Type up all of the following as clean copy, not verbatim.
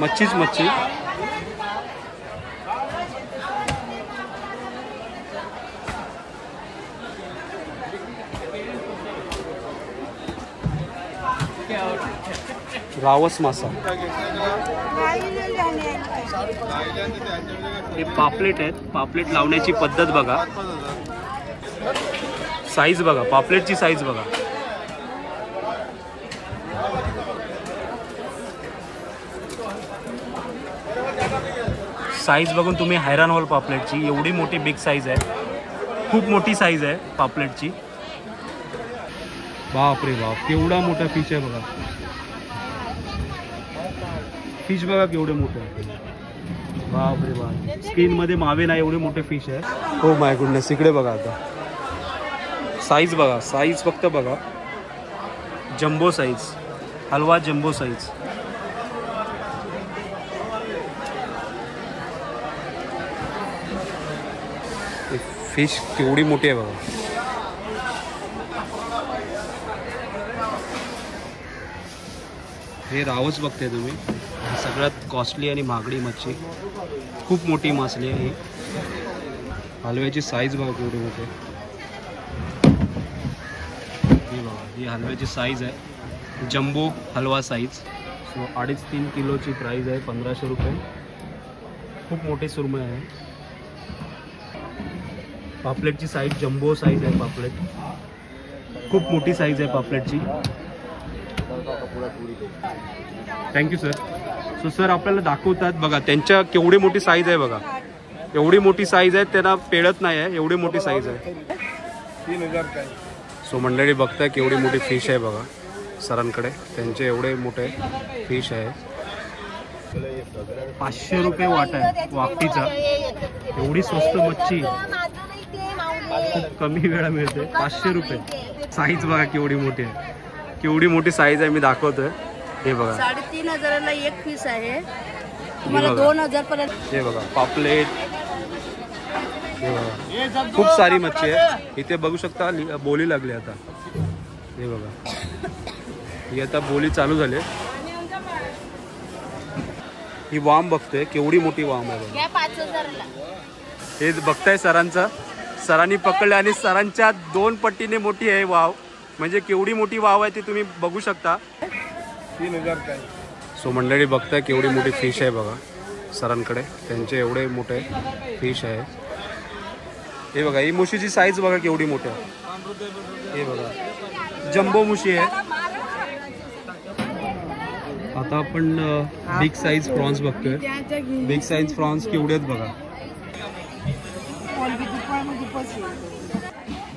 मच्छीच मच्छी. रावस मासा. हे पापलेट आहेत. पापलेट लावण्याची पद्धत बघा. साईज बघा. पापलेटची साईज बघा. साईज बघून तुम्ही हैराण व्हाल पापलेटची. एवढी मोठी बिग साईज आहे. खूप मोठी साईज आहे पापलेटची. बाप रे बाप, केवढा मोठा फिश आहे बघा. फिश बघा केवढे मोठे आहे. बाप रे बाप, स्किन मध्ये मावे नाही एवढे मोठे फिश आहे. हो माय गुडनेस. इकडे बघा आता साईज बघा. साईज फक्त बघा. Jumbo size. हलवा जम्बो साईज. फिश केवढी मोठी आहे बघा. हे रावस बघते तुम्ही. सगळ्यात कॉस्टली आणि महागडी मच्छी. खूप मोठी मासली आहे ही. हलव्याची साईज बघा केवढी मोठी. ही बघा, ही हलव्याची साईज आहे. जम्बो हलवा साईज. सो 2.5-3 किलोची प्राईज आहे. 1500 रुपये. खूप मोठे सुरमई आहे. पापलेटची साईज जम्बो साईज आहे. पापलेट खूप मोठी साईज आहे पापलेटची. Thank you sir. सो सर आपल्याला दाखवतात बघा त्यांच्या केवढी मोठी साईज आहे बघा. एवढी मोठी साईज आहे, त्यांना पेळत नाही आहे. एवढी मोठी साईज आहे. 3000. सो मंडळी बघताय केवढी मोठी फिश आहे बघा सरांकडे. त्यांचे एवढे मोठे फिश आहे. 500 रुपये वाटा आहे वाकटीचा. एवढी स्वस्त मच्छी खूप कमी वेळा मिळते. 500 रुपये. साईज बघा केवढी मोठी आहे. केवढी मोठी साईज आहे मी दाखवतोय. हे बघा 3500ला एक पीस आहे. तुम्हाला 2000 पर्यंत. हे बघा पापलेट. हे बघा खूप सारी मच्छी आहे इथे बघू शकता. बोली लागली आता. हे बघा ही आता बोली चालू झाली. ही वाम बघतोय केवढी मोठी वाम आहे बघा. 5000ला. हे बघताय सरांचा. सरांनी पकडले आणि सरांच्या 2 पट्टीने मोठी आहे वाव. म्हणजे केवढी मोठी वाव आहे ती तुम्ही बघू शकता. 3000. सो मंडळी बघताय केवढी मोठी फिश आहे बघा सरांकडे. त्यांचे एवढे मोठे फिश आहे. हे बघा ही मुशीची साईज बघा केवढी मोठी आहे. हे बघा जम्बो मुशी आहे. आता आपण बिग साईज प्रॉन्स बघतोय. बिग साईज प्रॉन्स केवढे आहेत बघा.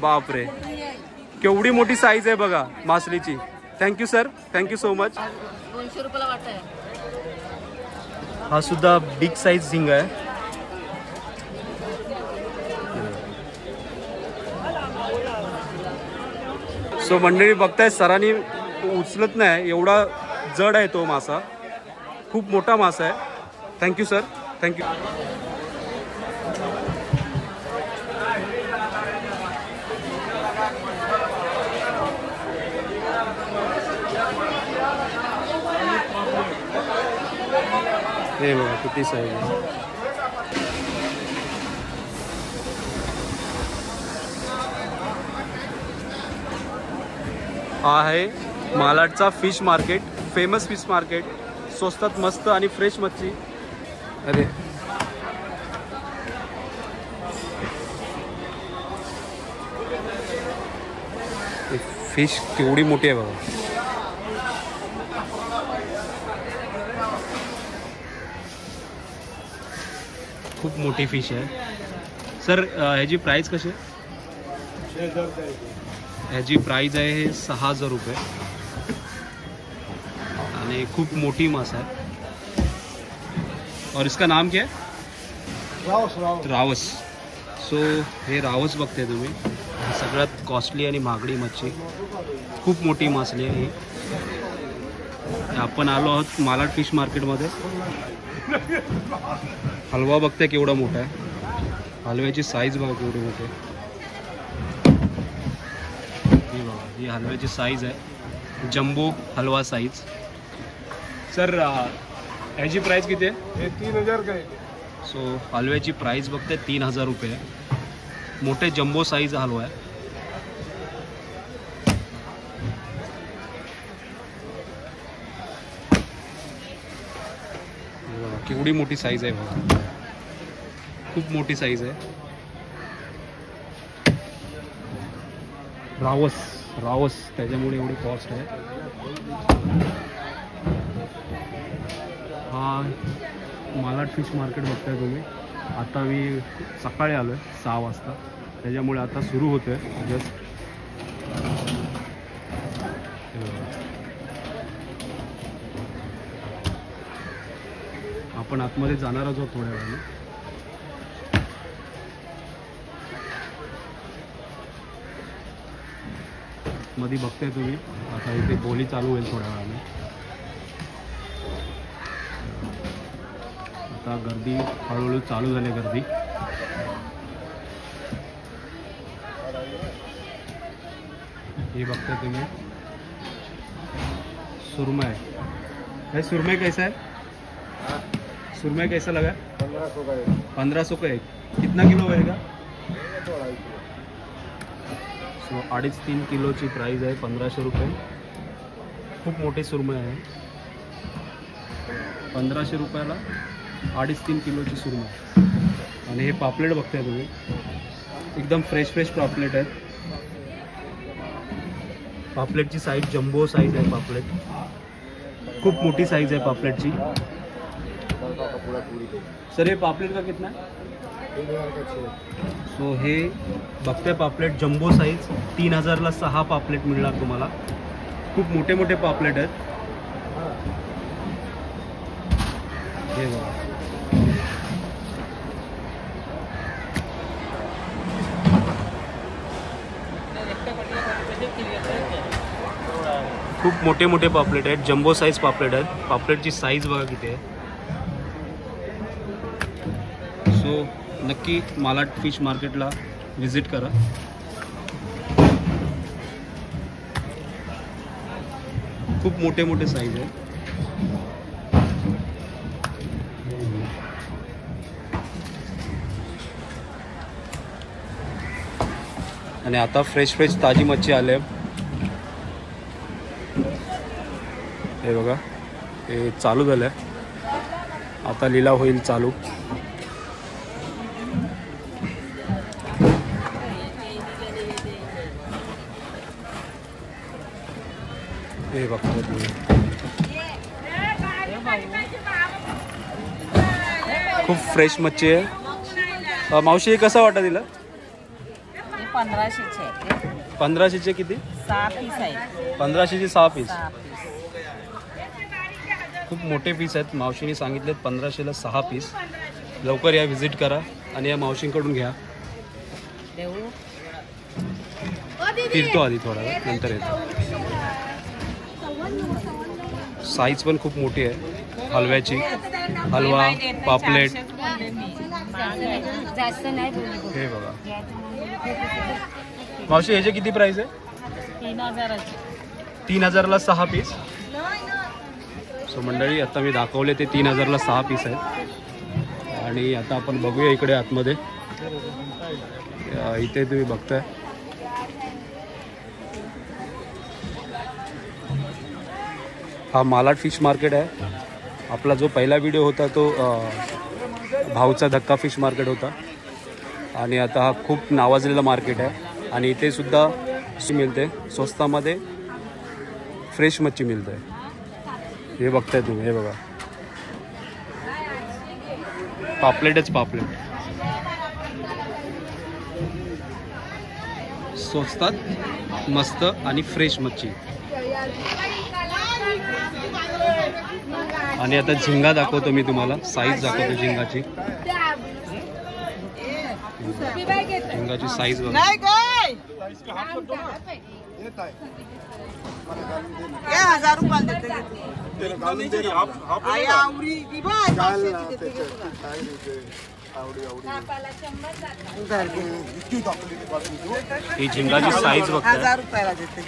बापरे केवढी मोठी साईज आहे बघा मासलीची. Thank you sir. Thank you so much. 200 रुपयाला वाटा आहे. हा सुद्धा बिग साईज झिंगा आहे. सो मंडळी बघताय सरांनी उचलत नाही एवढा जड आहे तो मासा. खूप मोठा मासा आहे. Thank you sir. थँक्यू. हे बघा किती साईज आहे. हा आहे मालाडचा fish market. Famous fish market. स्वस्तात मस्त आणि फ्रेश मच्छी. अरे फिश केवढी मोठी आहे बघा. खूप मोठी फिश आहे. सर ह्याची प्राइस कशी आहे? ह्याची प्राइस आहे 6000 रुपये. आणि खूप मोठी मासा है. और इसका नाम क्या है? रावस. रावस. सो हे रावस बघते तुम्ही. सगळ्यात कॉस्टली आणि महागडी मच्छी. खूप मोठी मासली आहे ही. आपण आलो आहोत मालाड फिश मार्केटमध्ये. हलवा बघते केवढा मोठा आहे. हलव्याची साईज बघा केवढी मोठी आहे. ही बघा ही हलव्याची साईज आहे. जम्बो हलवा साईज. सर याची प्राइस किती आहे? ये 3000 का है। सो हलव्याची प्राइस बघते 3000 रुपये आहे. मोठे जम्बो साईज हलवा आहे. केवढी मोठी साईज आहे बघा, खूप मोठी साईज आहे. रावस त्याच्यामुळे एवढी कॉस्ट आहे. हा मालाड फिश मार्केट बघताय तुम्ही. आता मी सकाळी आलो आहे 6 वाजता, त्याच्यामुळे आता सुरू होतं आहे जस्ट. आपण आतमध्ये जाणारच आहोत थोड्या वेळाने. मध्ये बघताय तुम्ही, आता इथे बोली चालू होईल थोड्या वेळाने. आता गर्दी हळूहळू चालू झाली गर्दी. ये बघताय तुम्ही सुरमई. है सुरमई कैसा है? सुरमई कैसा लगा? 1500 का है। 1500 का एक. कितना किलो होएगा? 2.5-3 किलोची प्राइस आहे 1500 रुपये. खूप मोठी सुरमई आहे. 1500 रुपयाला 2.5-3 किलोची सुरमई. आणि हे पापलेट बघताय तुम्ही, एकदम फ्रेश पापलेट आहेत. पापलेटची साईज जम्बो साईज आहे. पापलेट खूप मोठी साईज आहे पापलेटची. सर हे पापलेट का कितना है? 3000 का 6। सो हे बघताय पापलेट जम्बो साईज 3000ला 6 पापलेट मिळणार तुम्हाला. खूप मोठे पापलेट आहेत. हे बघा, खूप मोठे पापलेट आहेत. जम्बो साईज पापलेट आहेत. पापलेटची साईज बघा किती आहे. सो नक्की मालाड फिश मार्केटला विजिट करा. खूप मोठे साईज आहे. आणि आता फ्रेश ताजी मच्छी आले. हे बघा, हे चालू झालं आहे. आता लिलाव होईल चालू. हे बघा तुम्ही, खूप फ्रेश मच्छी आहे. मावशी हे कसं वाटतं तिला? 1500चे किती? 6 पीस आहे. 1500चे 6 पीस. खूप मोठे पीस आहेत. मावशीने सांगितलेत 1500ला 6 पीस. लवकर या, व्हिजिट करा आणि या मावशींकडून घ्या. फिरतो आधी थोडा वेळ, नंतर येतो. साईज पण खूप मोठी आहे हलव्याची. हलवा, पापलेट. जास्त नाही. हे बघा मावशी, ह्याचे किती प्राइस आहे? 3000ला 6 पीस. सो मंडळी, आता मी दाखवले ते 3000ला 6 पीस आहेत. आणि आता आपण बघूया इकडे आतमध्ये. इथे तुम्ही बघताय हा मालाड फिश मार्केट आहे. आपला जो पहिला व्हिडिओ होता तो भाऊचा धक्का फिश मार्केट होता. आणि आता हा खूप नावाजलेला मार्केट आहे. आणि इथे सुद्धा मिळते स्वस्तामध्ये, फ्रेश मच्छी मिळते. हे बघताय तुम्ही, हे बघा पापलेटच पापलेट. स्वस्तात मस्त आणि फ्रेश मच्छी. आणि आता झिंगा दाखवतो मी तुम्हाला. साईज दाखवतो झिंगाची. झिंगाची साईज बघा. ही झिंगाची साईज बघताय. 1000 रुपयाला देते.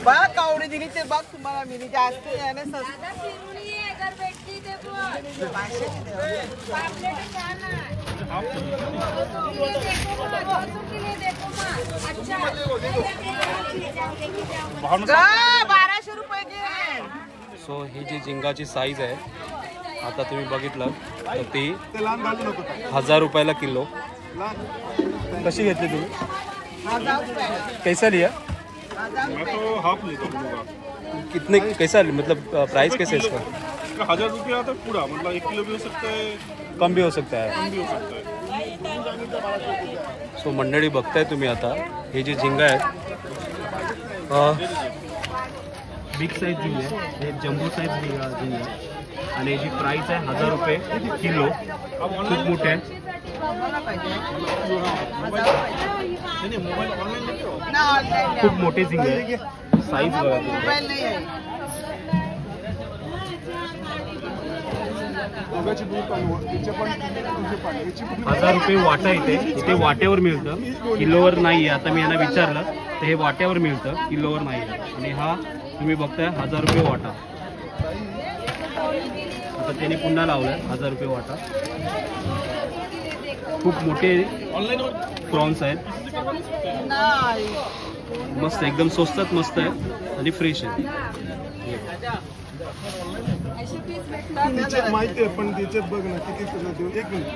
बघ कावडी दिली ते बघ तुम्हाला. मी जास्त याने ₹1200 सो ही जी झिंगाची साईज आहे आता तुम्ही बघितलं तर ती ते लहान घालू नको 1000 रुपयाला किलो. लहान कशी घेतली तुम्ही? कैसा लिया? तो हाफ लेतो कितने कैसा मतलब प्राइस कैसे इसका? इसका 1000 रुपये आता पूरा मतलब 1 किलो भी हो सकता है, कम भी हो सकता है. कम भी हो सकता है. सो मंडळी बघताय तुम्ही आता हे जे झिंगा आहेत बिग साईज झिंगा आहे, हे जम्बो साईज झिंगा आहे आणि याची प्राईस आहे 1000 रुपये किलो. खूप मोठे आहे. खूप मोठे झिंगे आहे. साईज बघा तुम्ही. दोघांची दूध पण तिचे पण तुझे पण याची पण 1000 रुपये वाटा इथे वाट्यावर मिळतं, किलोवर नाही आहे. आता मी यांना विचारलं तर हे वाट्यावर मिळतं, किलोवर नाही आहे. आणि हा तुम्ही बघताय 1000 रुपये वाटा. आता त्यांनी पुन्हा लावलाय 1000 रुपये वाटा. खूप मोठे प्रॉन्स आहेत. मस्त एकदम स्वस्तात मस्त आहे आणि फ्रेश आहे. तिचे माहिती आहे पण तिचे बघ ना किती तुला देऊ. एक मिनिट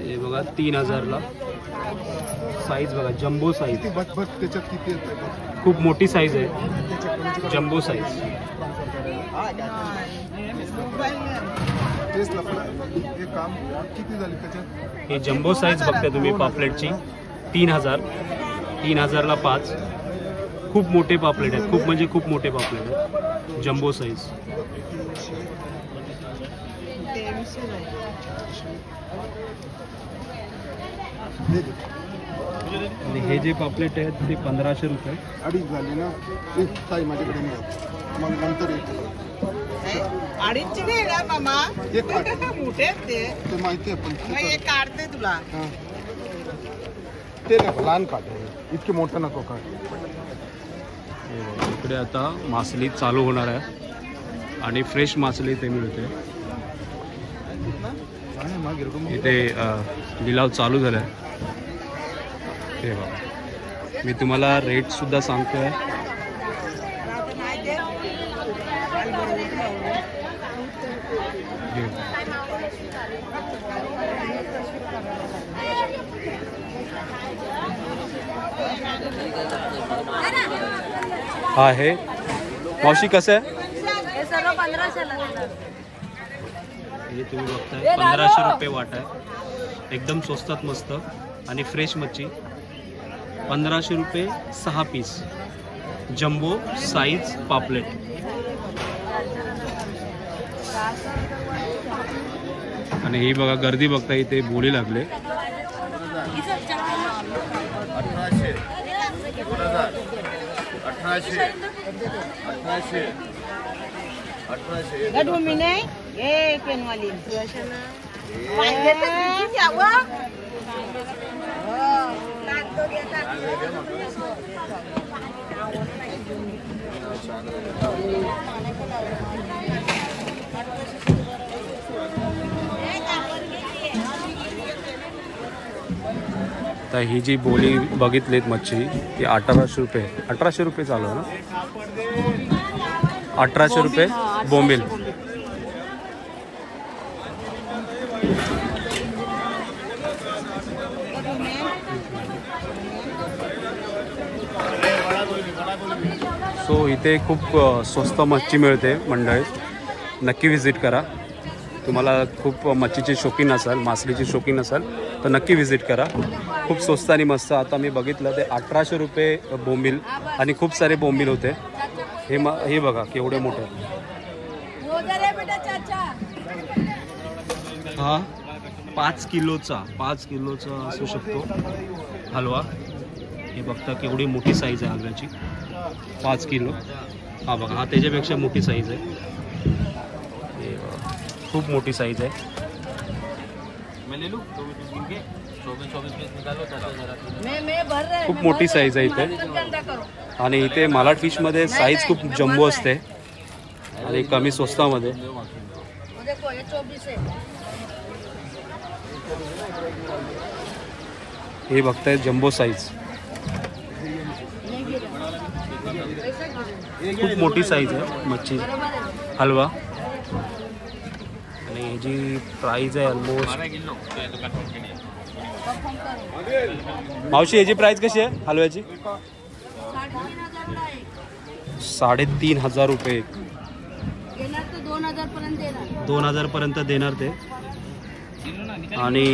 हे बघा 3000ला. साईज बघा जम्बो साईज. किती बघ त्याच्यात किती येतं. खूप मोठी साईज आहे, जम्बो साईज. तेच लफडा हे काम किती झाले त्याच्यात. हे जम्बो साईज बघताय तुम्ही पापलेटची 3000ला 5. खूप मोठे पापलेट आहेत, खूप म्हणजे खूप मोठे पापलेट आहेत. Jumbo size. आणि हे जे पापलेट आहेत ते 1500 रुपये. अडीच झाली ना. एक ताई माझ्याकडे नाही मग नंतर येते. अडीचशे नाही ना मामा, एक काढते. मोठे ते ते माहिती आहे पण एक काढते तुला. हां ते नको लहान काढ. इतके मोठं नको काढ. इकडे आता मासली चालू होणार आहे आणि फ्रेश मासली इथे मिळते. इथे लिलाव चालू झाला आहे. हे बघा मी तुम्हाला रेट सुद्धा सांगतोय. हा आहे मावशी कसं आहे? हे सर्व 1500ला. हे तुम्ही बघताय 1500 रुपये वाटा आहे. एकदम स्वस्तात मस्त आणि फ्रेश मच्छी. 1500 रुपये 6 पीस जम्बो साईज पापलेट. आणि ही बघा गर्दी बघता इथे बोली लागले. 1800 गडूमी नाही हे पेनवाली तर ही जी बोली बघितलीत मच्छी ती 1800 रुपये. 1800 रुपये चालू आहे ना. 1800 रुपये बोंबील. सो इथे खूप स्वस्त मच्छी मिळते मंडळी. नक्की व्हिजिट करा. तुम्हाला खूप मच्छीचे शौकीन असाल, मासलीचे शौकीन असाल तर नक्की व्हिजिट करा. खूप स्वस्त आणि मस्त. आता मी बघितलं ते 1800 रुपये बोंबील आणि खूप सारे बोंबील होते. हे बघा केवढे मोठे. हा 5 किलोचा असू शकतो हलवा. हे बघता केवढी मोठी साईज आहे हलव्याची. 5 किलो. हा बघा हा त्याच्यापेक्षा मोठी साईज आहे. हे बघा खूप मोठी साईज आहे. खूप मोठी साईज आहे इथे. आणि इथे मालाड फिशमध्ये साईज खूप जम्बो असते. आणि कमी स्वस्तामध्ये. देखो ये 24 है. हे बघताय जम्बो साईज, खूप मोठी साईज आहे मच्छी हलवा. आणि ह्याची प्राईज आहे ऑलमोस्ट. मावशी याची प्राईस कशी आहे हलव्याची? 3,500 रुपये. 2,000 पर्यंत देणार ते. आणि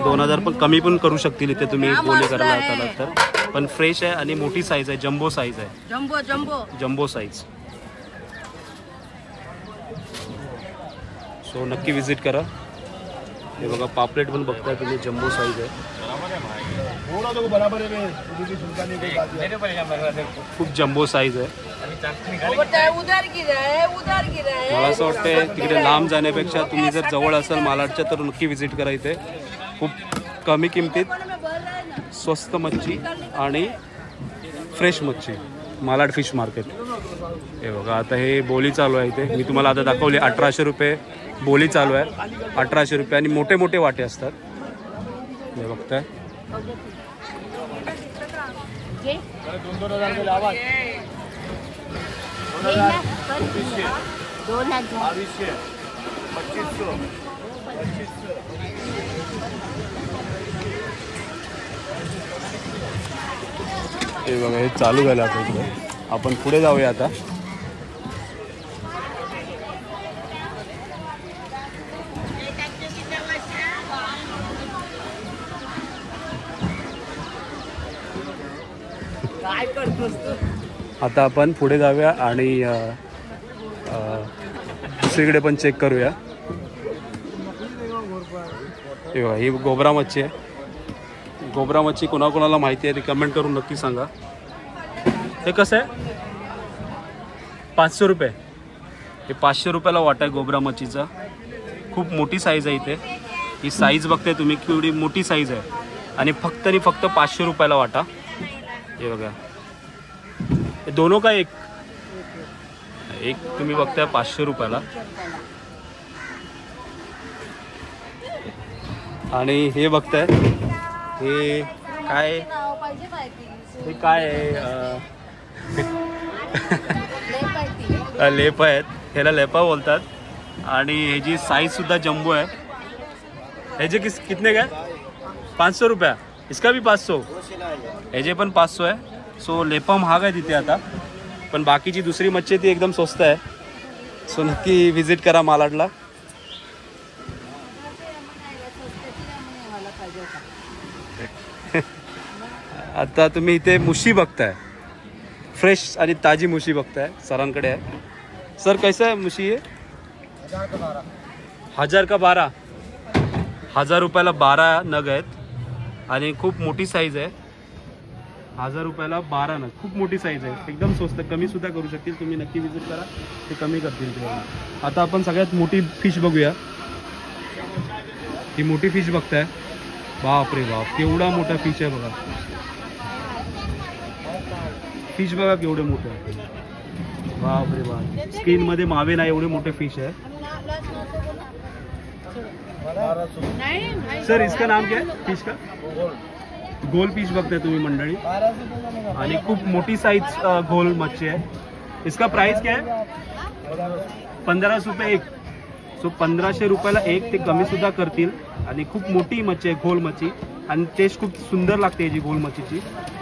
2,000 पण कमी पण करू शकतील इथे तुम्ही बोले करायला आला तर. पण फ्रेश आहे आणि मोठी साईज आहे, जम्बो साईज आहे. Jumbo size. सो नक्की विजिट करा. हे बघा पापलेट पण बघताय तुम्ही, जम्बो साईज आहे. खूप जम्बो साईज आहे. मला असं वाटतंय तिकडे लांब जाण्यापेक्षा तुम्ही जर जवळ असाल मालाडच्या तर नक्की विजिट करा. इथे खूप कमी किमतीत स्वस्त मच्छी आणि फ्रेश मच्छी. Malad fish market. हे बघा आता हे बोली चालू आहे इथे. मी तुम्हाला आता दाखवले 1,800 रुपये बोली चालू आहे. 1,800 रुपये आणि मोठे मोठे वाटे असतात. हे बघताय. हे बघा हे चालू झालं आता इकडे. आपण पुढे जाऊया आता. आता आपण पुढे जाऊया आणि दुसरीकडे पण चेक करूया. हे बघा ही गोबरा मच्छी आहे. गोबरा मच्छी कोणाकोणाला माहिती आहे ते कमेंट करून नक्की सांगा. हे कसं आहे? 500 रुपये. हे 500 रुपयाला वाटा आहे गोबरा मच्छीचा. खूप मोठी साईज आहे इथे. ही साईज बघते तुम्ही केवढी मोठी साईज आहे. आणि फक्त 500 रुपयाला वाटा. हे बघा हे दोनों का एक तुम्ही बघताय 500 रुपयाला. आणि हे बघताय हे काय, हे काय आहे? लेप आहेत. ह्याला लेपा बोलतात. आणि ह्याची साईज सुद्धा जम्बो आहे. ह्याचे कितने काय? 500 रुपया. इसका भी 500. ह्याचे पण 500 आहे. सो लेपा महाग आहे तिथे आता. पण बाकीची दुसरी मच्छी ती एकदम स्वस्त आहे. सो नक्की विजिट करा मालाडला. आता तुम्ही इथे मुशी बघताय. फ्रेश आणि ताजी मुशी बघताय. सरांकडे आहे. सर कैसा आहे मुशी? आहे 1,000 का 12? 1,000 रुपयाला 12 नग आहेत. आणि खूप मोठी साईज आहे. 1,000 रुपयाला 12 नग. खूप मोठी साईज आहे. एकदम स्वस्त. कमी सुद्धा करू शकतील. तुम्ही नक्की विजिट करा. ते कमी करतील तुम्हाला. आता आपण सगळ्यात मोठी फिश बघूया. ही मोठी फिश बघताय. बाप रे बाप केवढा मोठा फिश आहे बघा. फिश बघा केवढे मोठे आहे. बाप रे बाप. स्क्रीनमध्ये मावे नाही एवढे मोठे फिश आहे. सर इसका नाम क्या है फिश का? गोल फिश बघताय तुम्ही मंडळी. आणि खूप मोठी साईज गोल मच्छी आहे. इसका प्राइस क्या है? 1500 रुपये एक. सो 1500 रुपयाला एक. ते कमी सुद्धा करतील. आणि खूप मोठी मच्छी आहे, गोल मच्छी. आणि टेस्ट खूप सुंदर लागते याची गोल मच्छीची.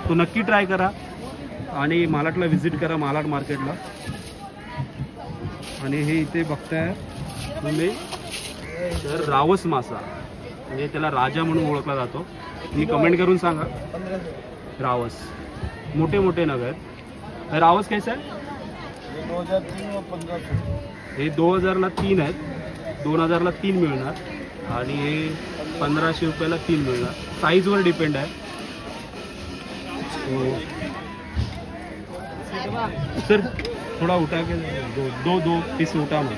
तो नक्की ट्राय करा. आणि मालाडला विजिट करा, मालाड मार्केटला. आणि हे इथे बघताय तुम्ही तर रावस मासा, म्हणजे त्याला राजा म्हणून ओळखला जातो. मी कमेंट करून सांगा. रावस मोठे मोठे नग आहेत. रावस कैसा आहे? हे 2000ला 3 आहेत. 2000ला 3 मिळणार. आणि हे 1500 रुपयाला 3 मिळणार. साईजवर डिपेंड आहे. सर थोड़ा उठा के दो पीस उठा ना.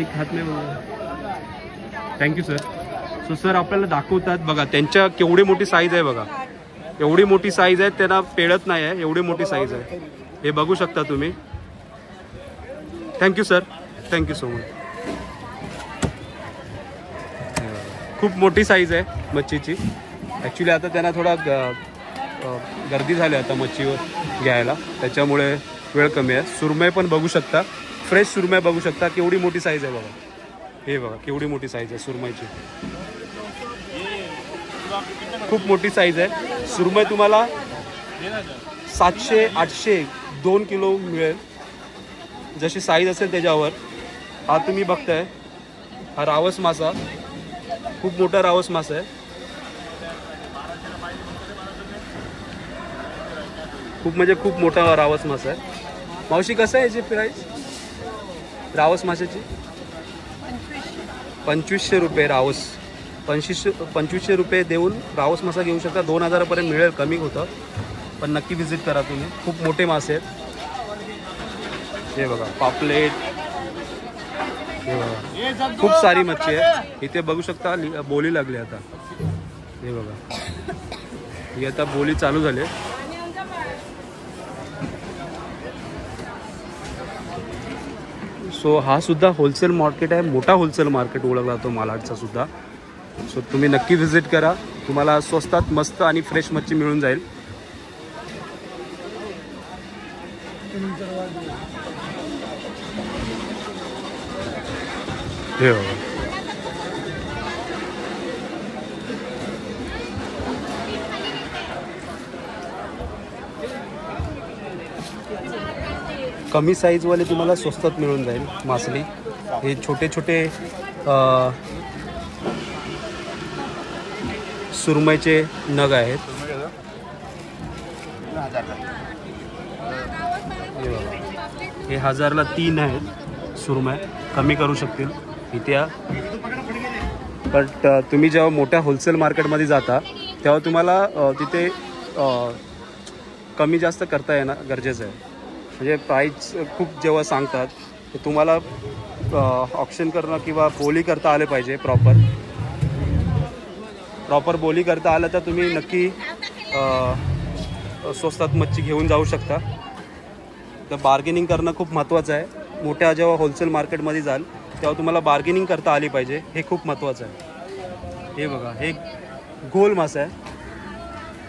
एक हात में. Thank you sir. सो सर आपल्याला दाखवतात बघा त्यांच्या केवढी मोठी साईज आहे बघा. एवढी मोठी साईज आहे, त्यांना पेळत नाही आहे. एवढी मोठी साईज आहे. हे बघू शकता तुम्ही. Thank you sir, thank you so much. खूप मोठी साईज आहे मच्छीची. ॲक्च्युली आता त्यांना थोडा गर्दी झाली आता मच्छीवर घ्यायला, त्याच्यामुळे वेळ कमी आहे. सुरमई पण बघू शकता, फ्रेश सुरमई बघू शकता. केवढी मोठी साईज आहे बघा, हे बघा केवढी मोठी साईज आहे सुरमईची. खूप मोठी साईज आहे सुरमई. तुम्हाला 700-800 2 किलो मिळेल, जशी साईज असेल त्याच्यावर. हा तुम्ही बघताय, हा रावस मासा, खूप मोठा रावस मासा आहे. खूप म्हणजे खूप मोठा रावस मासा आहे. मावशी कसं आहे याची प्राईस रावस माशाची? 2500 रुपये रावस. 2500 रुपये देऊन रावस मासा घेऊ शकता. 2000पर्यंत मिळेल, कमी होतं, पण नक्की व्हिजिट करा तुम्ही. खूप मोठे मासे आहेत. हे बघा पापलेट, हे बघा खूप सारी मच्छी आहे इथे बघू शकता. बोली लागली आता, हे बघा ही आता बोली चालू झाली. सो हा सुद्धा होलसेल मार्केट आहे, मोठा होलसेल मार्केट ओळखला जातो मालाडचा सुद्धा. सो तुम्ही नक्की व्हिजिट करा, तुम्हाला स्वस्तात मस्त आणि फ्रेश मच्छी मिळून जाईल. हे बघा कमी साईजवाले तुम्हाला स्वस्तात मिळून जाईल मासली. हे छोटे छोटे सुरमईचे नग आहेत. हे 1000ला 3 आहेत सुरमई, कमी करू शकतील इथे. बट तुम्ही जेव्हा मोठ्या होलसेल मार्केटमध्ये जाता तेव्हा तुम्हाला तिथे कमी जास्त करता येणं गरजेचं आहे. म्हणजे प्राईस खूप जेव्हा सांगतात तर तुम्हाला ऑप्शन करणं किंवा बोली करता आले पाहिजे. प्रॉपर बोली करता आलं तर तुम्ही नक्की स्वस्तात मच्छी घेऊन जाऊ शकता. तर बार्गेनिंग करणं खूप महत्त्वाचं आहे. मोठ्या जेव्हा होलसेल मार्केटमध्ये जाल तेव्हा तुम्हाला बार्गेनिंग करता आली पाहिजे, हे खूप महत्त्वाचं आहे. हे बघा हे गोल मासा आहे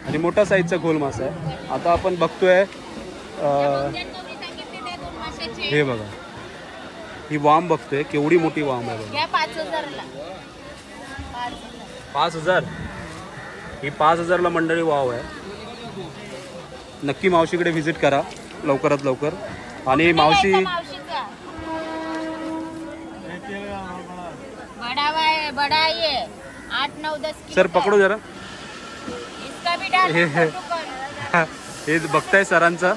आणि मोठा साईजचा गोल मासा आहे. आता आपण बघतोय हे बघा ही वाम बघतोय, केवढी मोठी वाम आहे बघा. 5000 ही 5000ला मंडळी वाव आहे. नक्की मावशीकडे व्हिजिट करा लवकरात लवकर. आणि मावशी बड़ा ये 8-9-10 सर पकडो जरा. हे बघताय सरांचा,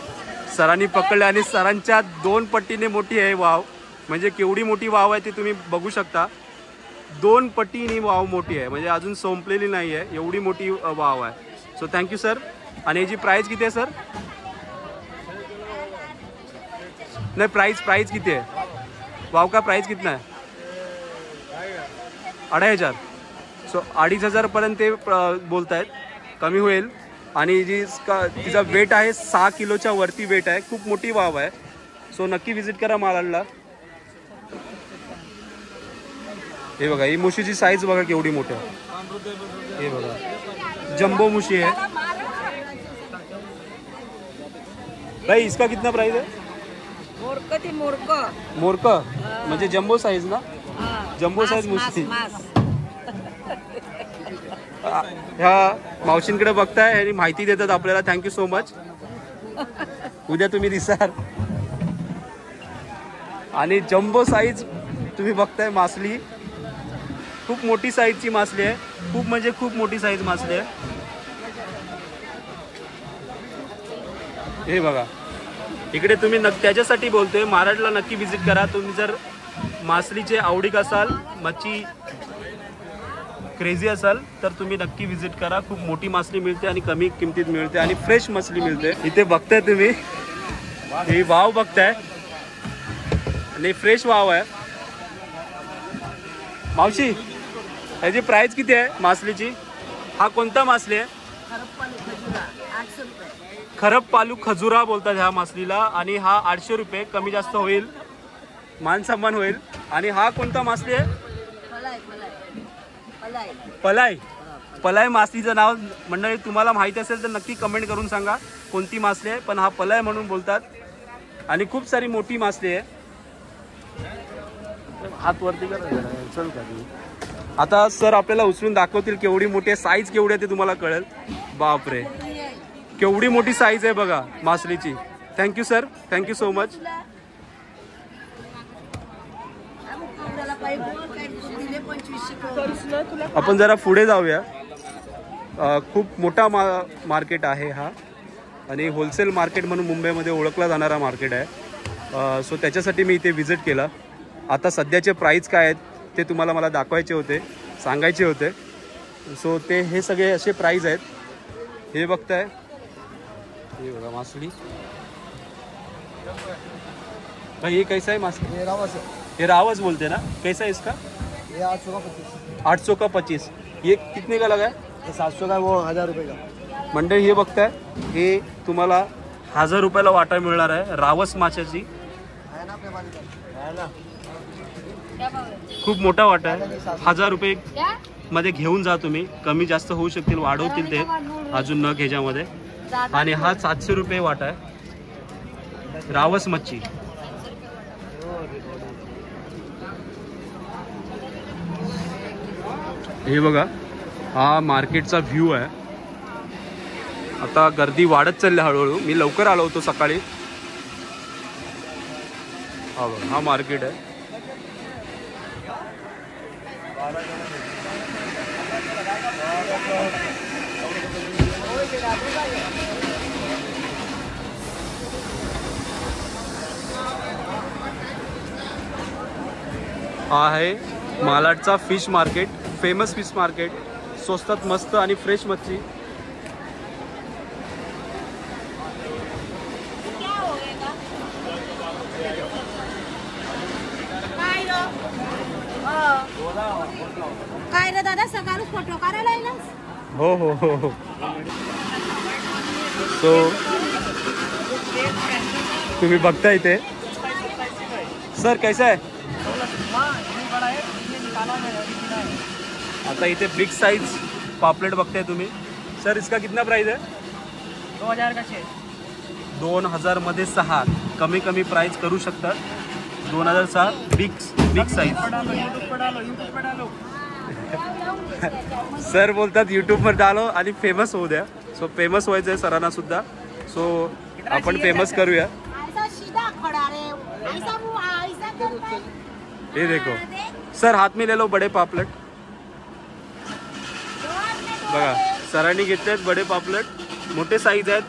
सरांनी पकडले आणि सरांच्या 2 पटीने मोठी आहे वाव. म्हणजे केवढी मोठी वाव आहे ते तुम्ही बघू शकता. 2 पटीने वाव मोठी आहे, म्हणजे अजून संपलेली नाही आहे, एवढी मोठी वाव आहे. So thank you sir. आणि याची प्राईस किती आहे सर? नाही प्राईस किती आहे वाव का? प्राईस कितना आहे? 2500. सो 2500पर्यंत ते बोलत आहेत, कमी होईल. आणि तिचा वेट आहे 6 किलोच्या वरती वेट आहे. खूप मोठी वाव आहे. सो नक्की व्हिजिट करा मालाडला. हे बघा ही मुशीची साईज बघा केवढी मोठी आहे. हे बघा जंबो मुशी आहे भाई. इसका कितना प्राइस है? मोरक म्हणजे जंबो साईज ना? जंबो साईज मुशी. ह्या मावशींकडे बघताय आणि माहिती देतात आपल्याला. Thank you so much. उद्या तुम्ही दिसाल. आणि जंबो साईज तुम्ही बघताय मासली, खूप मोठी साईजची मासली आहे. खूप म्हणजे खूप मोठी साईज मासली आहे. हे बघा इकडे तुम्ही त्याच्यासाठी बोलतोय मालाडला नक्की व्हिजिट करा. तुम्ही जर मासलीचे आवडीक असाल, मच्छी क्रेझी असाल तर तुम्ही नक्की व्हिजिट करा. खूप मोठी मासली मिळते आणि कमी किमतीत मिळते आणि फ्रेश मासली मिळते. इथे बघताय तुम्ही ही वाव बघताय आणि फ्रेश वाव आहे. मावशी याची प्राइस किती आहे मासलीची? हा कोणता मासली आहे? खरब पालू खजुरा बोलतात ह्या मासलीला. आणि हा 800 रुपये, कमी जास्त होईल. मान सन्मान होईल. आणि हा कोणता मासली आहे? पलाय पलाय पलाय पलाय. पलाय मासलीचं नाव मंडळी तुम्हाला माहिती असेल तर नक्की कमेंट करून सांगा कोणती मासली आहे. पण हा पलाय म्हणून बोलतात. आणि खूप सारी मोठी मासली आहे. हात वरती कर चल का तुम्ही. आता सर आपल्याला उचलून दाखवतील केवढी मोठी आहे, साईज केवढी आहे ते तुम्हाला कळेल. बापरे केवढी मोठी साईज आहे बघा मासलीची. Thank you sir, thank you so much. आपण जरा पुढे जाऊया. खूप मोठा मार्केट आहे हा आणि होलसेल मार्केट म्हणून मुंबईमध्ये ओळखला जाणारा मार्केट आहे. सो त्याच्यासाठी मी इथे व्हिजिट केला. आता सध्याचे प्राईस काय आहेत ते तुम्हाला मला दाखवायचे होते, सांगायचे होते. सो ते हे सगळे असे प्राईस आहेत. हे बघताय, हे बघा मासली. भाई ये कैसा है मासली? ये रावस है, ये रावस बोलते हैं ना. कैसा है इसका? ये 800 का 25, 800 का 25. ये कितने का लगा है? ये 700 का, वो 1000 रुपये का. मंडळी हे बघताय, हे तुम्हाला 1000 रुपयाला वाटा मिळणार आहे रावस माशाची. है ना आपल्या बाजूला? है ना. खूप मोठा वाटा आहे. 1000 रुपये मध्ये घेऊन जा तुम्ही. कमी जास्त होऊ शकतील, वाढवतील ते अजून न ह्याच्यामध्ये. आणि हा 700 रुपये वाटा आहे रावस मच्छी. हे बघा हा मार्केटचा व्ह्यू आहे. आता गर्दी वाढत चालली हळूहळू. मी लवकर आलो होतो सकाळी. हा बघा हा मार्केट आहे. हा आहे मालाडचा fish market, famous fish market. स्वस्तात मस्त आणि फ्रेश मच्छी. काय रे दादा, सकाळी फोटो काढायला आहे ना? हो हो हो हो. सो तुम्ही बघता इथे. सर कैसा है? आता इथे बिग साइज पापलेट बघताय तुम्ही. सर इसका कितना प्राइस है? 2000 का 6. 2000 मध्ये 6. कमी कमी प्राइस करू शकतात. 2006 बिग साइज. सर बोलतात यूट्यूबवर डालो आणि फेमस होऊ द्या. सो फेमस व्हायचं आहे सरांना सुद्धा. सो आपण फेमस करूया. ये देखो सर, हाथ में ले लो बड़े पापलेट. बघा सरांनी घेतले आहेत बडे पापलेट. मोठे साईज आहेत.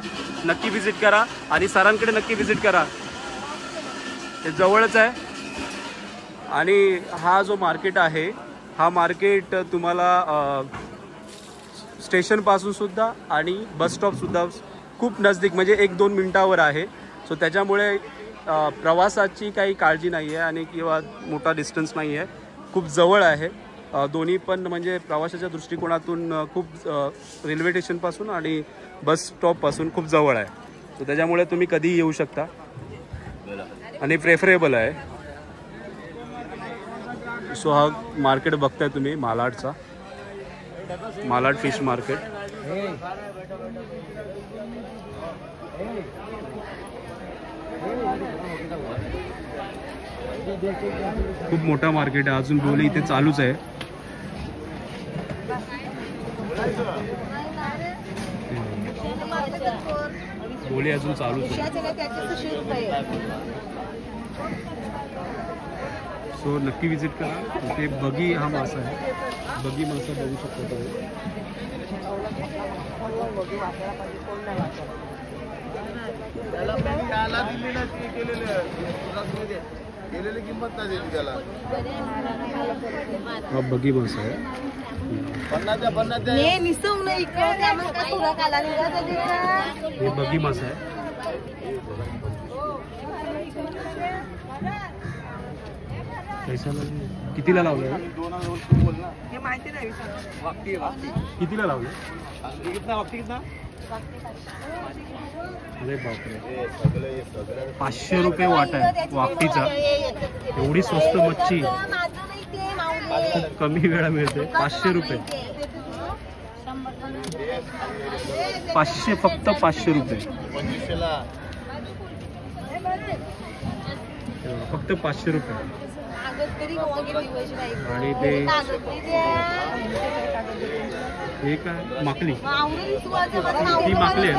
नक्की विजिट करा आणि सरांकडे नक्की विजिट करा. हे जवळच आहे. आणि हा जो मार्केट आहे हा मार्केट तुम्हाला स्टेशनपासून सुद्धा आणि बस स्टॉपसुद्धा खूप नजदीक, म्हणजे 1-2 मिनटावर आहे. सो त्याच्यामुळे प्रवासाची काही काळजी नाही आहे आणि किंवा मोठा डिस्टन्स नाही आहे. खूप जवळ आहे दोन्ही पण, म्हणजे प्रवासाच्या दृष्टिकोनातून खूप रेल्वे स्टेशनपासून आणि बस स्टॉपपासून खूप जवळ आहे. सो त्याच्यामुळे तुम्ही कधीही येऊ शकता आणि प्रेफरेबल आहे. सो हा मार्केट बघताय तुम्ही मालाडचा, मालाड फिश मार्केट. खूप मोठा मार्केट आहे. अजून बोली इथे चालूच आहे. बोली अजून चालूच आहे. सो नक्की विजिट करा. इथे बगी हा मासा आहे. बगी मासा बघू शकता तुम्ही. हा बगी मासा आहे. हे बगी मासा आहे. कितीला लावलं? कितीला लावलं? अरे बापरे, 500 रुपये वाटा आहे वाकटीचा. एवढी स्वस्त मच्छी खूप कमी वेळा मिळते. 500 रुपये, 500, फक्त 500 रुपये, फक्त 500 रुपये. आणि ते हे काय माकली, ही माकली आहे.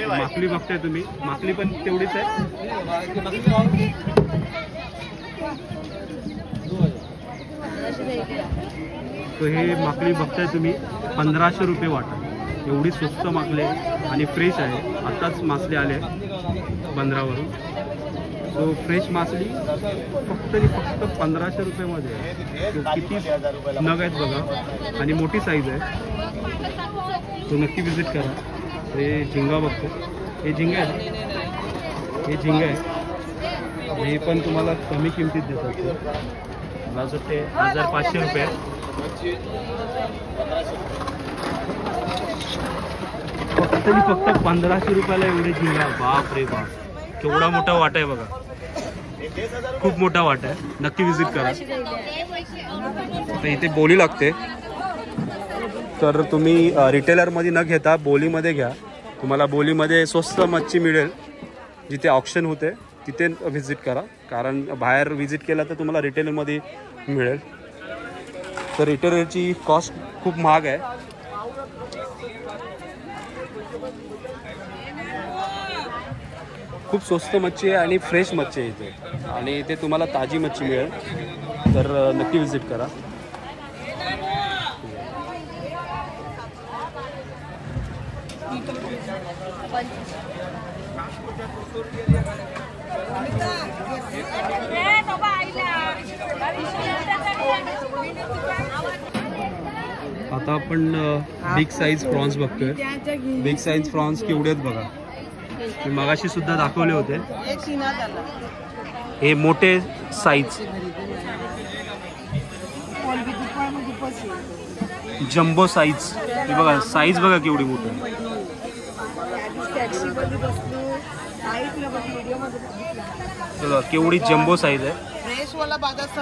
माकली बघताय तुम्ही, माकली पण तेवढीच आहे. तर हे माकली बघताय तुम्ही 1500 रुपये वाटा. एवढी स्वस्त माकली आहे आणि फ्रेश आहे. आताच मासले आले बंदरावरून. सो फ्रेश मासली फक्त आणि फक्त 1500 रुपयामध्ये आहे. किती नग आहेत बघा आणि मोठी साईज आहे. तो नक्की विजिट करा. हे झिंगा बघतो, हे झिंगा आहे, हे झिंगा आहे. हे पण तुम्हाला कमी किमतीत देतात. मला असं ते 1500 रुपये. फक्त आणि फक्त 1500 रुपयाला एवढे झिंगा. बाप रे बाप, केवढा मोठा वाटा आहे बघा, खूप मोठा वाटा आहे. नक्की विजिट करा. तर इथे बोली लागते, तर तुम्ही रिटेलरमध्ये न घेता बोलीमध्ये घ्या. तुम्हाला बोलीमध्ये स्वस्त मच्छी मिळेल. जिथे ऑप्शन होते तिथे व्हिजिट करा, कारण बाहेर व्हिजिट केला तर तुम्हाला रिटेलरमध्ये मिळेल. तर रिटेलरची कॉस्ट खूप महाग आहे. खूप स्वस्त मच्छी आहे आणि फ्रेश मच्छी आहे इथे, आणि इथे तुम्हाला ताजी मच्छी मिळेल. तर नक्की विजिट करा. आता आपण बिग साईज प्रॉन्स बघतोय. बिग साईज प्रॉन्स केवढे आहेत बघा. मी मगाशी सुद्धा दाखवले होते. हे मोठे साईज जम्बो साईज. हे बघा साईज बघा केवढी मोठी. बघा केवढी जम्बो साईज आहे.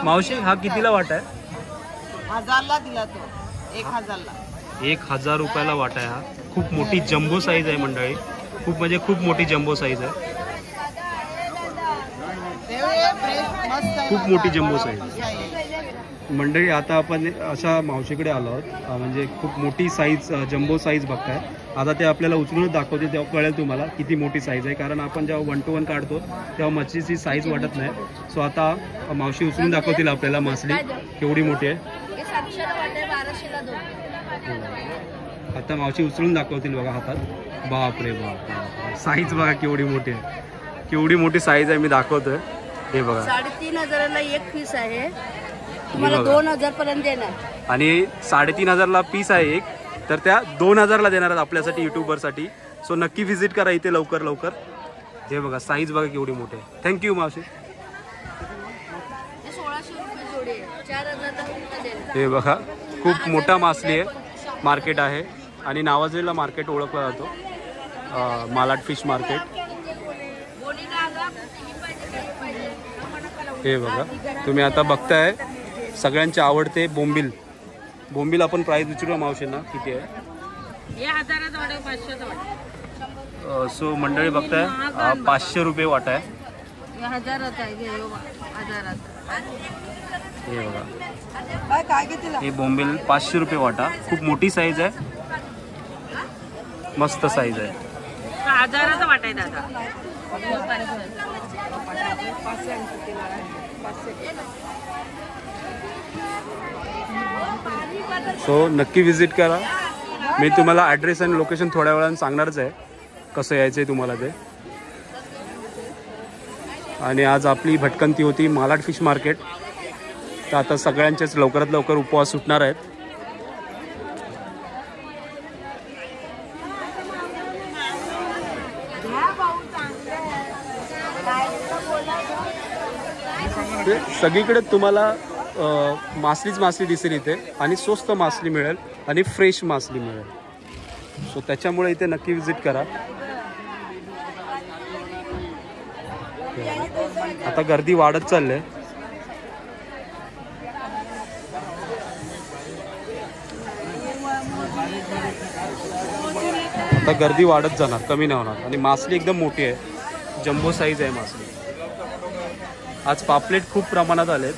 मावशी हा कितीला वाटा आहे? 1000ला दिला तो. 1000ला. 1000 रुपयाला वाटा आहे हा. खूप मोठी जम्बो साईज आहे मंडळी. खूप म्हणजे खूप मोठी जम्बो साईज आहे. खूप मोठी जम्बो साईज मंडळी. आता आपण अशा मावशीकडे आलो आहोत, म्हणजे खूप मोठी साईज जम्बो साईज बघताय. आता ते आपल्याला उचलूनच दाखवते, तेव्हा कळेल तुम्हाला किती मोठी साईज आहे. कारण आपण जेव्हा 1 to 1 काढतो तेव्हा मच्छीची साईज वाटत नाही. सो आता मावशी उचलून दाखवतील आपल्याला मासली केवढी मोठी आहे. आता मावशी उचलून दाखवतील बघा हातात. बाप रे बाप, साईज बघा केवढी मोठी आहे. केवढी मोठी साईज आहे मी दाखवतोय. हे बघा 3500ला एक पीस आहे. तुम्हाला 2000 पर्यंत देणार. आणि 3500ला पीस आहे एक, तर त्या 2000ला देणार आहेत आपल्यासाठी, युट्यूबरसाठी. सो नक्की व्हिजिट करा इथे लवकर लवकर. हे बघा साईज बघा केवढी मोठी आहे. थँक्यू मावशी. 1600 रुपये जोडी आहे. 4000 देणार. हे बघा खूप मोठा मासली आहे. मार्केट आहे आणि नावाजलेला मार्केट ओळखला जातो, मालाड फिश मार्केट. हे बघा तुम्ही आता बघताय सगळ्यांचे आवडते बोंबील. बोंबील आपण प्राईस विचारूया मावशींना किती आहे. सो मंडळी बघताय 500 रुपये वाटा आहे. हे बघा हे बोंबील 500 रुपये वाटा. खूप मोठी साईज आहे, मस्त साईज आहे. 1000चा वाटा आहे दादा. सो नक्की विजिट करा. मी तुम्हाला ॲड्रेस आणि लोकेशन थोड्या वेळानं सांगणारच आहे कसं यायचं आहे तुम्हाला ते. आणि आज आपली भटकंती होती मालाड फिश मार्केट. तर आता सगळ्यांचेच लवकरात लवकर उपवास सुटणार आहेत. सगळीकडे तुम्हाला मासलीच मासली दिसेल इथे, आणि स्वस्त मासली मिळेल आणि फ्रेश मासली मिळेल. सो त्याच्यामुळे इथे नक्की विजिट करा. आता गर्दी वाढत चालली आहे. आता गर्दी वाढत जाणार, कमी नाही होणार. आणि मासली एकदम मोठी आहे, जम्बो साईज आहे मासली. आज पापलेट खूप प्रमाणात आलेत.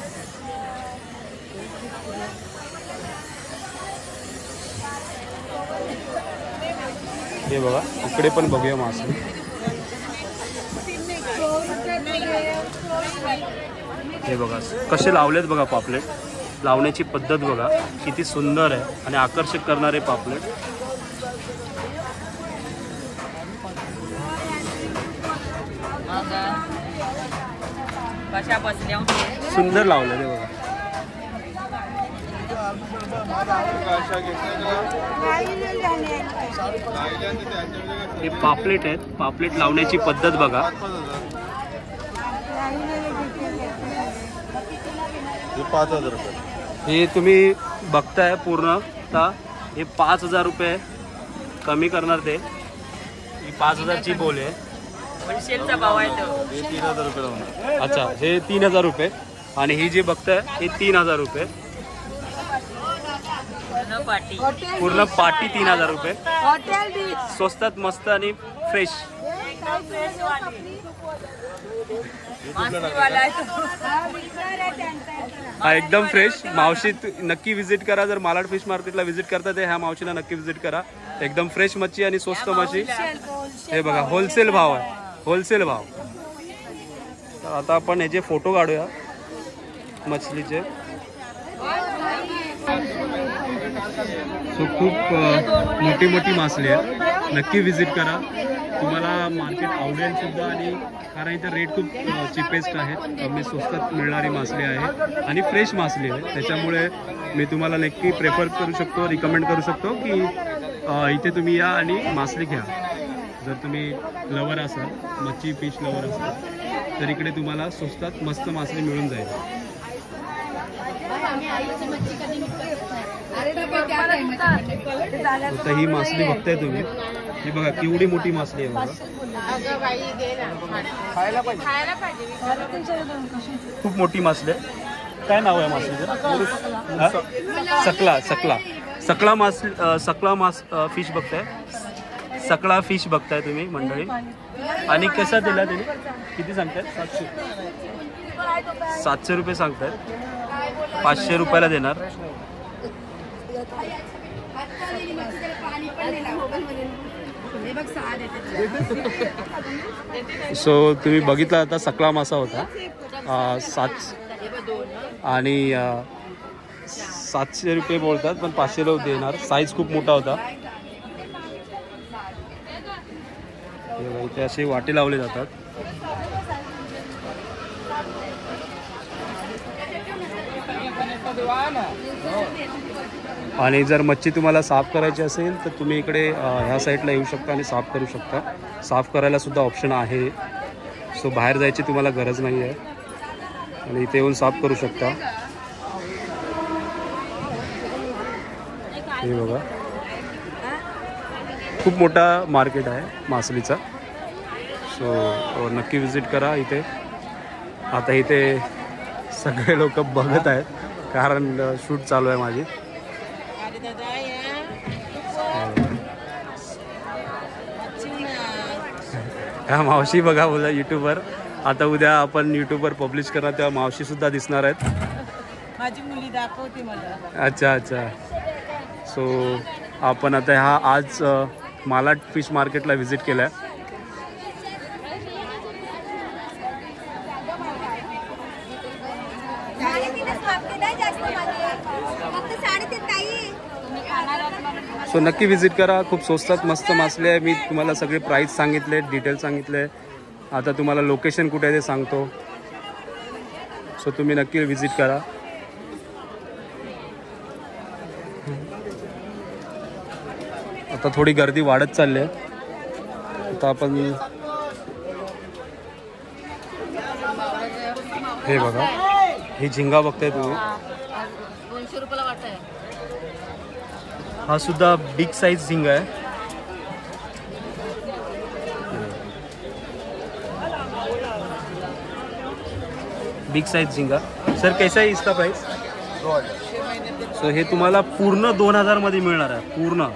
हे बघा, इकडे पण बघूया मासली. हे बघा कसे लावलेत बघा पापलेट. लावण्याची पद्धत बघा किती सुंदर आहे आणि आकर्षक करणारे पापलेट. कशा बसल्या सुंदर लावलेले बघा. हे पापलेट आहेत. पापलेट लावण्याची पद्धत बघा. हे 5,000 रुपये. हे तुम्ही बघताय पूर्ण हे 5,000 रुपये कमी करणार ते. ही 5,000ची बोल आहे. होलसेलचा भाव आहे तो. हे 3,000 रुपये लावणार. अच्छा, हे 3,000 रुपये. आणि ही जी बघताय हे 3,000 रुपये. पाटी पूर्ण पाटी 3,000 रुपये. स्वस्तात मस्त आणि फ्रेश. हा एकदम फ्रेश. मावशी नक्की विजिट करा. जर मालाड फिश मार्केटला विजिट करता ते ह्या मावशीला नक्की विजिट करा. एकदम फ्रेश मच्छी आणि स्वस्त मच्छी. हे बघा होलसेल भाव आहे, होलसेल भाव. तर आता आपण ह्याचे फोटो काढूया मछलीचे. सो खूप मोठी मोठी मासली आहे. नक्की विजिट करा. तुम्हाला मार्केट आवडेल सुद्धा. आणि कारण इथं रेट खूप चिपेस्ट आहेत. कमी स्वस्तात मिळणारी मासली आहे आणि फ्रेश मासली आहे. त्याच्यामुळे मी तुम्हाला नक्की प्रेफर करू शकतो, रिकमेंड करू शकतो की इथे तुम्ही या आणि मासली घ्या. जर तुम्ही लवर असाल, मच्छी फिश लवर असाल, तर इकडे तुम्हाला स्वस्तात मस्त मासली मिळून जाईल. आता ही मासली बघताय तुम्ही. ही बघा केवढी मोठी मासली आहे बघा. खूप मोठी मासली आहे. काय नाव आहे मासलीचं? सकला. सकला सकला मास सकला मास फिश बघताय. सकला फिश बघताय तुम्ही मंडळी. आणि कसा दिला त्याने? किती सांगताय? 700 रुपये सांगतायत. 500 रुपयाला देणार. सो तुम्ही बघितला आता सकला मासा होता 7 आणि 700 रुपये बोलतात, पण 500 देणार. साईज खूप मोठा होता. इथे असे वाटे लावले जातात. आणि जर मच्छी तुम्हाला साफ करायची असेल तर तुम्ही इकडे ह्या साईडला येऊ शकता आणि साफ करू शकता. साफ करायला सुद्धा ऑप्शन आहे. सो बाहेर जायची तुम्हाला गरज नाही आहे आणि इथे येऊन साफ करू शकता. हे बघा खूप मोठा मार्केट आहे मासलीचा. सो नक्की विजिट करा इथे. आता इथे सगळे लोक बघत आहेत कारण शूट चालू आहे माझी. ह्या मावशी बघा बोला यूट्यूबर. आता उद्या आपण यूट्यूबवर पब्लिश करणार तेव्हा मावशी सुद्धा दिसणार आहेत. माझी मुली दाखवते मला. अच्छा अच्छा. सो आपण आता आज मालाड फिश मार्केटला व्हिजिट केला आहे. सो नक्की विजिट करा. खूप स्वस्तात मस्त मासले आहे. मी तुम्हाला सगळे प्राईस सांगितले, डिटेल सांगितले. आता तुम्हाला लोकेशन कुठे आहे ते सांगतो. सो तुम्ही नक्की विजिट करा. आता थोडी गर्दी वाढत चालली आहे. आता आपण हे बघा, ही झिंगा बघताय तुम्ही. 200 रुपयाला वाटत आहे. हा सुद्धा बिग साईज झिंगा आहे. बिग साइज झिंगा. सर कैसा आहे इसका प्राइस? सो हे तुम्हाला पूर्ण 2000 मध्ये मिळणार आहे. पूर्ण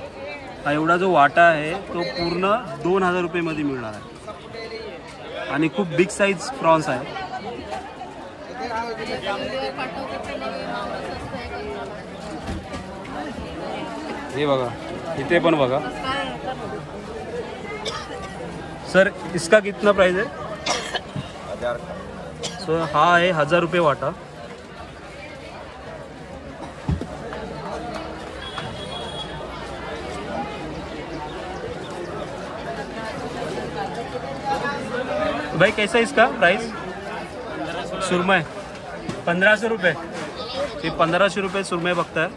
हा एवढा जो वाटा आहे तो पूर्ण 2000 रुपयेमध्ये मिळणार आहे. आणि खूप बिग साईज प्रॉन्स आहे. हे बघा इथे पण बघा. सर इसका कितना प्राइस है? 1000. सो हा आहे 1000 रुपये वाटा. भाई कैसा है इसका प्राइस? सुरमई 1500 रुपये. ते 1500 रुपये सुरमई बघताय.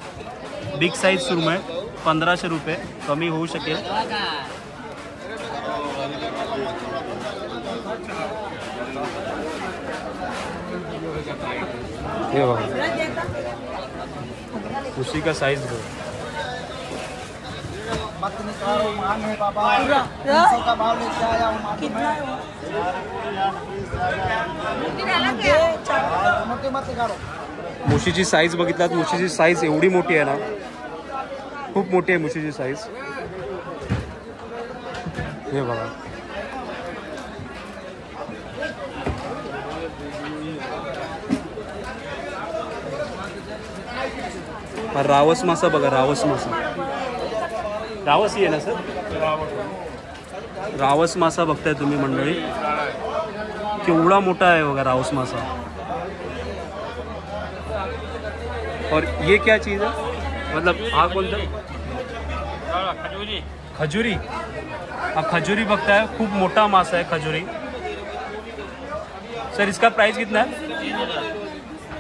बिग साईज सुरमई 1500 रुपये. कमी होऊ शकेल. ये उसी का साइज दो. मुशीची साईज बघितलात. मुशीची साईज एवढी मोठी आहे ना. खूप मोठी आहे मुशीची साईज. हे बघा. रावस मासा बघा. रावस मासा. रावस ही आहे ना सर? रावस मासा बघताय तुम्ही मंडळी. केवढा मोठा आहे बघा रावस मासा. और ये क्या चीज़ है? मतलब हा कोणता? खजूरी. खजूरी. हा खजूरी बघताय. खूप मोठा मासा आहे खजूरी. सर इसका प्राइस कितना है?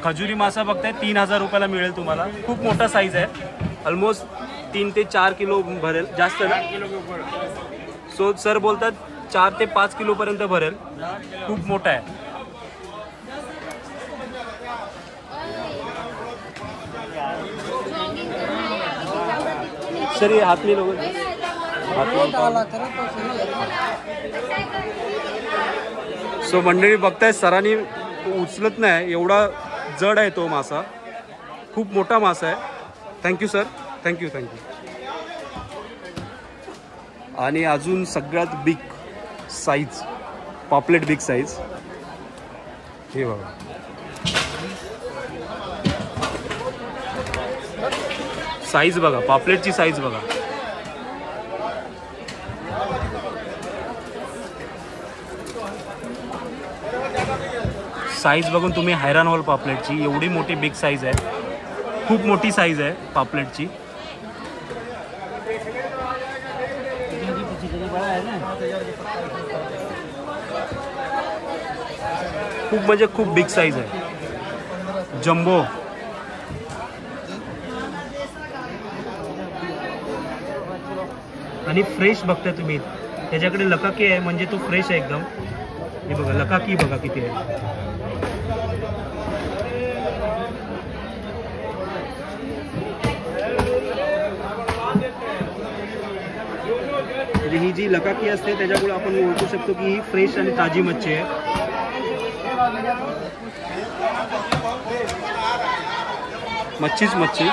खजूरी मासा बघताय 3000 रुपयाला मिळेल तुम्हाला. खूप मोठा साईज आहे. ऑलमोस्ट 3 ते 4 किलो भरेल. जास्त ना? सो सर बोलतात 4 ते 5 किलोपर्यंत भरेल. खूप मोठा आहे. सर ये हाथ में लोग सो मंडळी बघताय सरांनी उचलत नाही. एवढा जड आहे तो मासा. खूप मोठा मासा आहे. Thank you sir. थँक्यू. आणि अजून सगळ्यात big size paplet. Big size. हे बघा. साईज बघा. पॉपलेटची साईज बघा. साईज बघून तुम्ही हैराण व्हाल पॉपलेटची. एवढी मोठी बिग साईज आहे. खूप मोठी साईज आहे पॉपलेटची. खूप म्हणजे खूप बिग साईज आहे. जम्बो. आणि फ्रेश बघताय तुम्ही. त्याच्याकडे लकाकी आहे म्हणजे तो फ्रेश आहे एकदम. हे बघा लकाकी बघा किती आहे. ही जी लकाकी असते त्याच्यामुळे आपण ओळखू शकतो की ही फ्रेश आणि ताजी मच्छी आहे. मच्छीच मच्छी.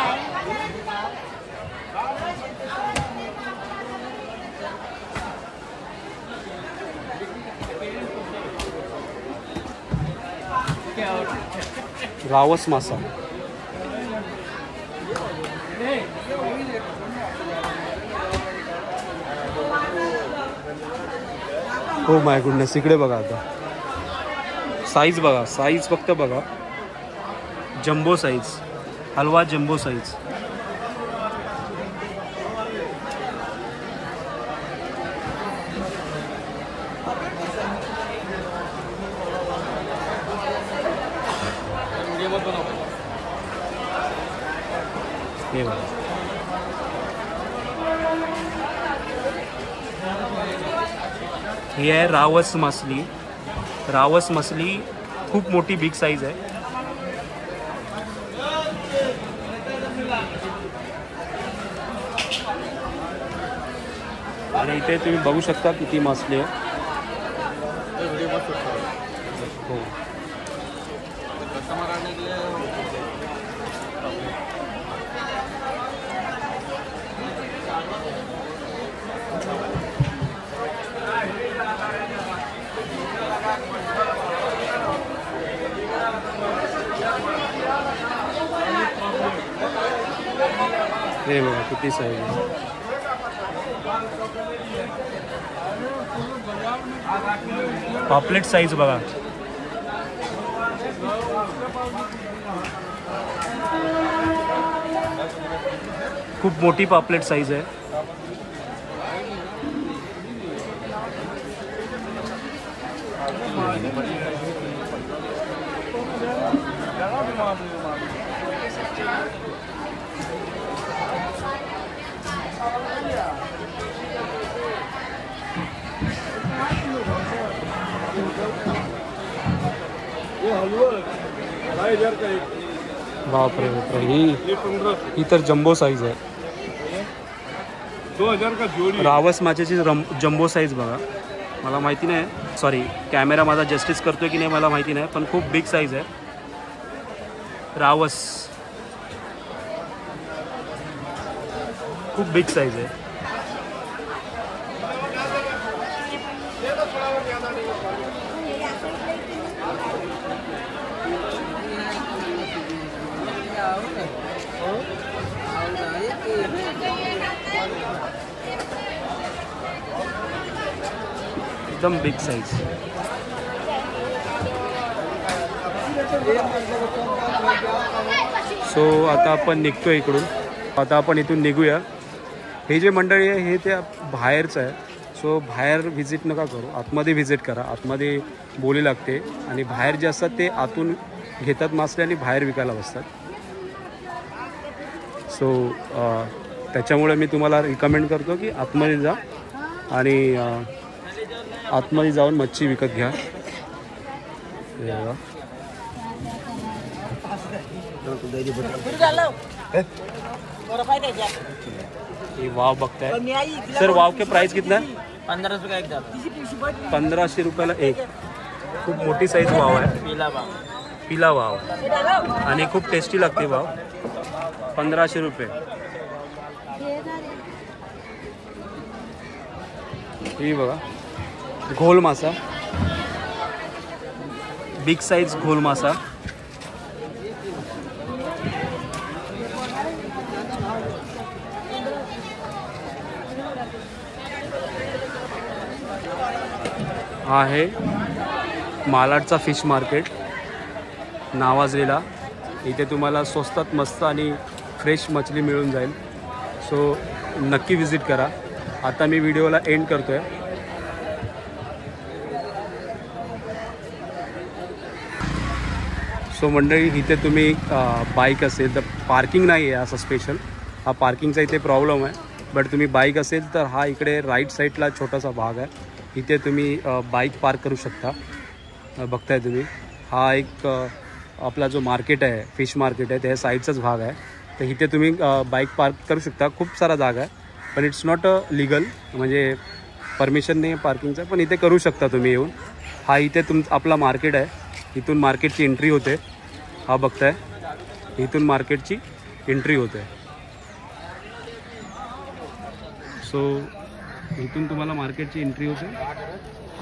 रावस मासा. हो माय गुडनेस. इकडे बघा आता. साईज बघा. साईज फक्त बघा. Jumbo size. हलवा जम्बो साईज. हे बघा. ही आहे रावस मासली. रावस मासली खूप मोठी बिग साईज आहे. आणि इथे तुम्ही बघू शकता किती मासली आहे. हो हे बघा किती साईज आहे. पॉपलेट साईज बघा. खूप मोठी पॉपलेट साईज आहे. बापरे बापरे, ही तर जम्बो साईज आहे. 2000 का जोडी. रावस माशाची जम्बो साईज बघा. मला माहिती नाही, सॉरी कॅमेरा माझा जस्टिस करतोय की नाही मला माहिती नाही, पण खूप बिग साईज आहे. रावस खूप बिग साईज आहे. एकदम बिग साईज. सो आता आपण निघतोय इकडून. आता आपण इथून निघूया. हे जे मंडळी आहे हे त्या बाहेरचं आहे. सो बाहेर व्हिजिट नका करू, आतमध्ये व्हिजिट करा. आतमध्ये बोली लागते आणि बाहेर जे असतात ते आतून घेतात मासले आणि बाहेर विकायला बसतात. सो त्याच्यामुळे मी तुम्हाला रिकमेंड करतो की आतमध्ये जा आणि आतमध्ये जाऊन मच्छी विकत घ्या. ये वाव बघताय सर. वाव के प्राइस कितना है? 1500 का एक दाल. 1500 रुपयाला एक. खूप मोठी साईज वाव आहे. पिला वाव आणि खूप टेस्टी लागते वाव. 1500 रुपये. ही बघा घोल मासा, बिग साईज घोल मासा. हा आहे मालाडचा फिश मार्केट नावाजलेला. इथे तुम्हाला स्वस्तात मस्त आणि फ्रेश मछली मिळून जाईल. सो नक्की विजिट करा. आता मी व्हिडिओला एंड करतो आहे. सो मंडळी इथे तुम्ही बाईक असेल तर पार्किंग नाही आहे असं स्पेशल. हा पार्किंगचा इथे प्रॉब्लेम आहे. बट तुम्ही बाईक असेल तर हा इकडे राईट साईडला छोटासा भाग आहे. इथे तुम्ही बाईक पार्क करू शकता. बघताय तुम्ही हा एक आपला जो मार्केट आहे फिश मार्केट आहे त्या साईडचाच भाग आहे. तर इथे तुम्ही बाईक पार्क करू शकता. खूप सारा जागा आहे पण इट्स नॉट लिगल, म्हणजे परमिशन नाही आहे पार्किंगचं, पण इथे करू शकता तुम्ही येऊन. हा इथे आपला मार्केट आहे. इथून मार्केटची एंट्री होते. हा बघताय इथून मार्केटची एंट्री होते. सो इथून तुम्हाला मार्केटची एंट्री होते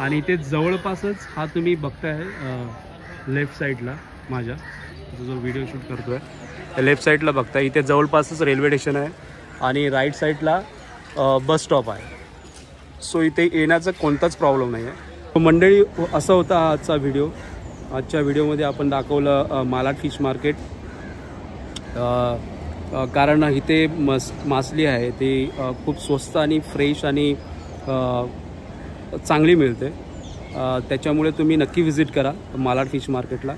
आणि इथे जवळपासच हा तुम्ही बघताय लेफ्ट साईडला माझ्या जो व्हिडिओ शूट करतो आहे त्या लेफ्ट साईडला बघताय. इथे जवळपासच रेल्वे स्टेशन आहे आणि राईट साईडला बस स्टॉप आहे. सो इथे येण्याचा कोणताच प्रॉब्लेम नाही आहे. मंडळी असा होता आजचा व्हिडिओ. आजच्या व्हिडिओमध्ये आपण दाखवलं मालाड फिश मार्केट. कारण इथे मासली आहे ती खूप स्वस्त आणि फ्रेश आणि चांगली मिळते. त्याच्यामुळे तुम्ही नक्की व्हिजिट करा मालाड फिश मार्केटला.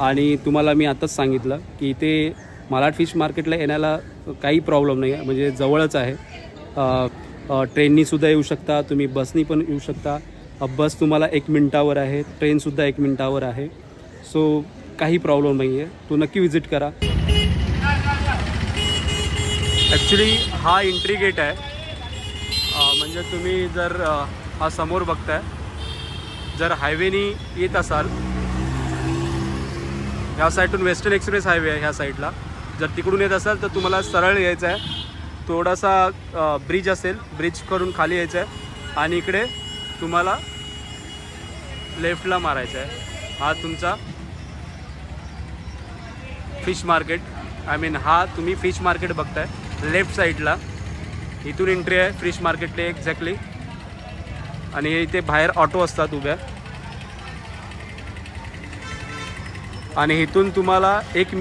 आणि तुम्हाला मी आताच सांगितलं की इथे मालाड फिश मार्केटला येण्याला काही प्रॉब्लेम नाही आहे, म्हणजे जवळच आहे. ट्रेननीसुद्धा येऊ शकता तुम्ही, बसनी पण येऊ शकता. बस तुम्हाला 1 मिनिटावर आहे, ट्रेनसुद्धा 1 मिनिटावर आहे. सो काही प्रॉब्लेम नाही आहे, तो नक्की व्हिजिट करा. ॲक्च्युली हा एंट्री गेट आहे. म्हणजे तुम्ही जर हा समोर बघताय, जर हायवेनी येत असाल ह्या साईडून वेस्टर्न एक्सप्रेस हायवे आहे ह्या साईडला, जर तिकडून येत असाल तर तुम्हाला सरळ यायचं आहे. थोडासा ब्रिज असेल, ब्रिज करून खाली यायचं आहे आणि इकडे तुम्हाला लेफ्टला मारायचं आहे. हा तुमचा फिश मार्केट, आय मीन हा तुम्ही फिश मार्केट बघताय. लेफ्ट साईडला. इथून एंट्री आहे फिश मार्केटला एक्झॅक्टली. आणि इथे बाहेर ऑटो असतात उभ्या. आणि इथून तुम्हाला 1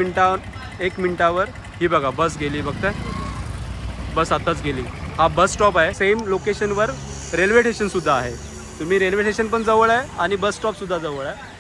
मिनिटावर ही बघा बस गेली. बघताय बस आताच गेली. हा बस स्टॉप आहे. सेम लोकेशनवर रेल्वे स्टेशन सुद्धा आहे. तुम्ही रेल्वे स्टेशन पण जवळ आहे आणि बस स्टॉप सुद्धा जवळ आहे.